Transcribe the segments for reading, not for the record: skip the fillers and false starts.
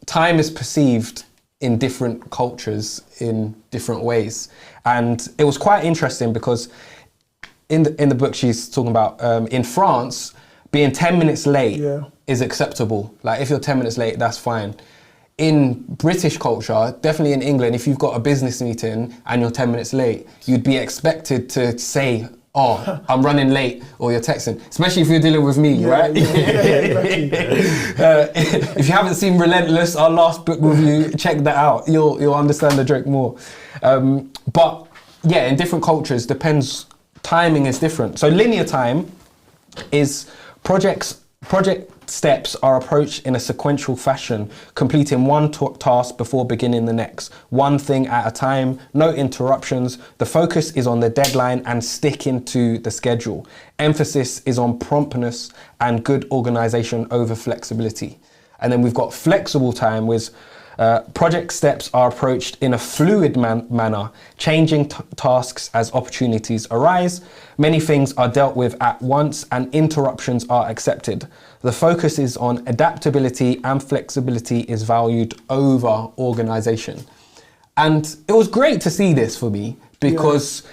time is perceived in different cultures in different ways. And it was quite interesting because in the book she's talking about, in France, being 10 minutes late is acceptable. Like if you're 10 minutes late, that's fine. In British culture, definitely in England, if you've got a business meeting and you're 10 minutes late, you'd be expected to say, oh, I'm running late, or you're texting, especially if you're dealing with me, right? Exactly. If you haven't seen Relentless, our last book review, check that out. You'll understand the joke more. But yeah, in different cultures, depends, timing is different. So linear time is project steps are approached in a sequential fashion, completing one task before beginning the next, one thing at a time, no interruptions. The focus is on the deadline and sticking to the schedule. Emphasis is on promptness and good organization over flexibility. And then we've got flexible time, with project steps are approached in a fluid manner, changing tasks as opportunities arise. Many things are dealt with at once and interruptions are accepted. The focus is on adaptability and flexibility is valued over organization. And it was great to see this for me because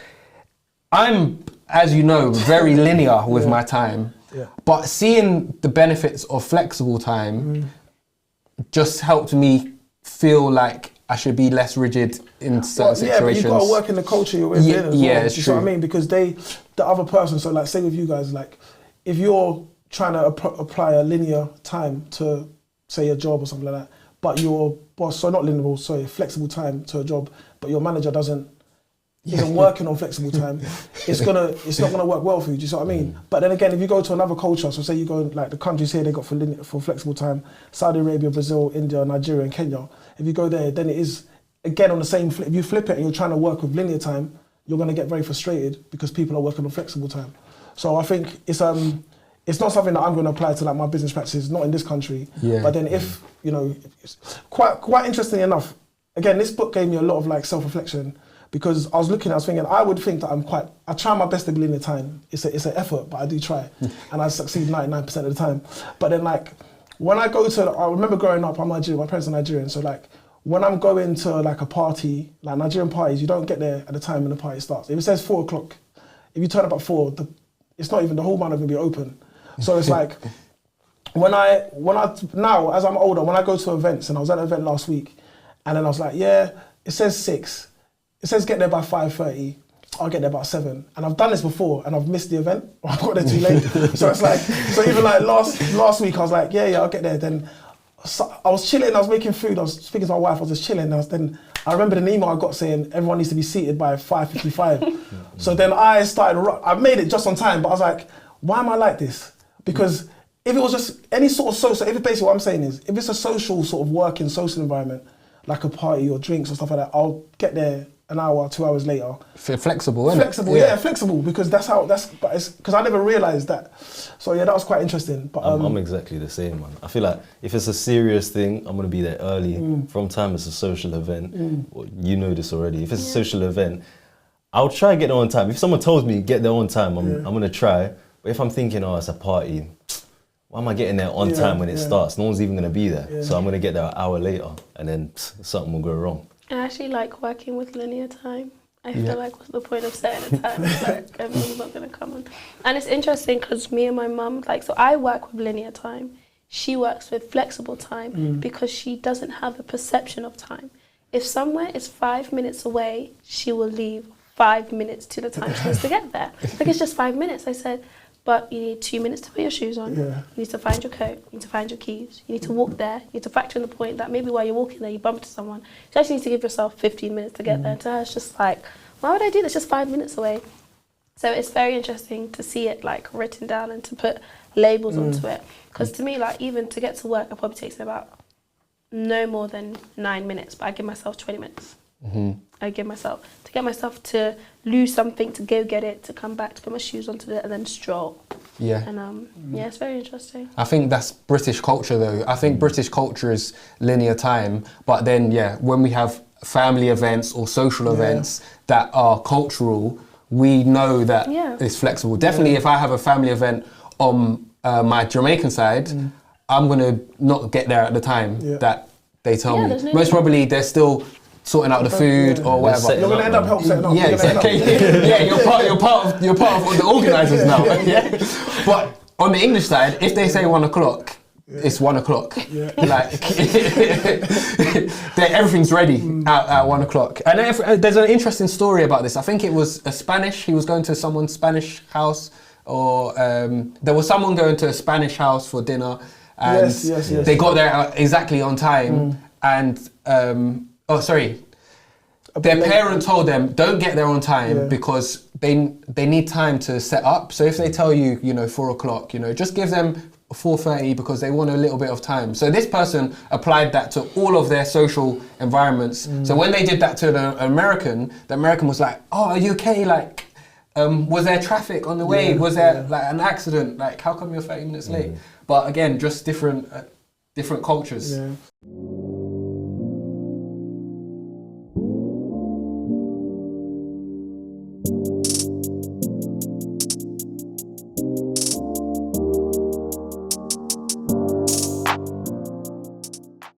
I'm, as you know, very linear with my time. But seeing the benefits of flexible time just helped me feel like I should be less rigid in certain situations. Yeah, but you've got to work in the culture you're in as well. Yeah, it's true. true. You know what I mean? Because the other person, so like say with you guys, like if you're trying to apply a linear time to say a job or something like that, but your boss, so not linear, sorry, flexible time to a job, but your manager isn't working on flexible time, it's not gonna work well for you. Do you see what I mean? But then again, if you go to another culture, so say you go like the countries here, they got for flexible time, Saudi Arabia, Brazil, India, Nigeria, and Kenya. If you go there, then it is again on the same flip. If you flip it and you're trying to work with linear time, you're gonna get very frustrated because people are working on flexible time. So I think it's not something that I'm going to apply to like my business practices, not in this country. But then if, it's quite interesting enough, again, this book gave me a lot of like self-reflection because I was thinking, I would think that I try my best to be in the time. It's an effort, but I do try. And I succeed 99% of the time. But then like, when I remember growing up, I'm Nigerian, my parents are Nigerian. So like, when I'm going to like a party, like Nigerian parties, you don't get there at the time when the party starts. If it says 4 o'clock, if you turn up at 4, it's not even, the whole man is going to be open. So it's like, when I now, as I'm older, when I go to events, and I was at an event last week, and then I was like, it says 6. It says get there by 5:30. I'll get there by 7. And I've done this before, and I've missed the event, or I've got there too late. So it's like, so even like last week, I was like, I'll get there. Then I was chilling, I was making food, I was speaking to my wife, I was just chilling. Then I remembered an email I got saying everyone needs to be seated by 5:55. So then I made it just on time, but I was like, why am I like this? Because if it was just any sort of social, if basically what I'm saying is, if it's a social sort of working social environment, like a party or drinks or stuff like that, I'll get there an hour, 2 hours later. Flexible, isn't it? Flexible, because because I never realised that. So yeah, that was quite interesting. But I'm exactly the same, man. I feel like if it's a serious thing, I'm gonna be there early. From time it's a social event. Well, you know this already. If it's a social event, I'll try to get there on time. If someone tells me get there on time, I'm gonna try. But if I'm thinking, it's a party, why am I getting there on time when it starts? No one's even going to be there. So I'm going to get there an hour later and then something will go wrong. I actually like working with linear time. I feel like what's the point of setting a time? It's like everyone's not going to come on. And it's interesting because me and my mum, so I work with linear time. She works with flexible time because she doesn't have a perception of time. If somewhere is 5 minutes away, she will leave 5 minutes to the time she needs to get there. Like it's just 5 minutes. I said, but you need 2 minutes to put your shoes on. You need to find your coat. You need to find your keys. You need to walk there. You need to factor in the point that maybe while you're walking there, you bump into someone. You actually need to give yourself 15 minutes to get there. To her, it's just like, why would I do this? Just 5 minutes away. So it's very interesting to see it like written down and to put labels onto it. Because to me, like even to get to work, it probably takes me about no more than 9 minutes, but I give myself 20 minutes. I give myself to get myself to lose something, to go get it, to come back, to put my shoes onto it, and then stroll. And it's very interesting. I think that's British culture, though. I think British culture is linear time, but then when we have family events or social events that are cultural, we know that it's flexible. Definitely, if I have a family event on my Jamaican side, I'm gonna not get there at the time that they tell Yeah, me. there's no Most need. probably they're still sorting out the food Yeah. or whatever. setting You're gonna up, end up man. help setting up. Yeah, You're gonna end up- exactly. Yeah, you're part of the organisers now. Yeah. But on the English side, if they say 1 o'clock, it's 1 o'clock. Yeah. Like everything's ready at 1 o'clock. And there's an interesting story about this. I think it was a Spanish. He was going to someone's Spanish house, or there was someone going to a Spanish house for dinner, and Yes. they got there exactly on time. And their parent told them, don't get there on time because they need time to set up. So if they tell you, 4 o'clock, just give them 4:30 because they want a little bit of time. So this person applied that to all of their social environments. So when they did that to the American was like, oh, are you okay? Like, was there traffic on the way? Yeah, Was there like an accident? Like, how come you're 30 minutes late? But again, just different cultures. Yeah.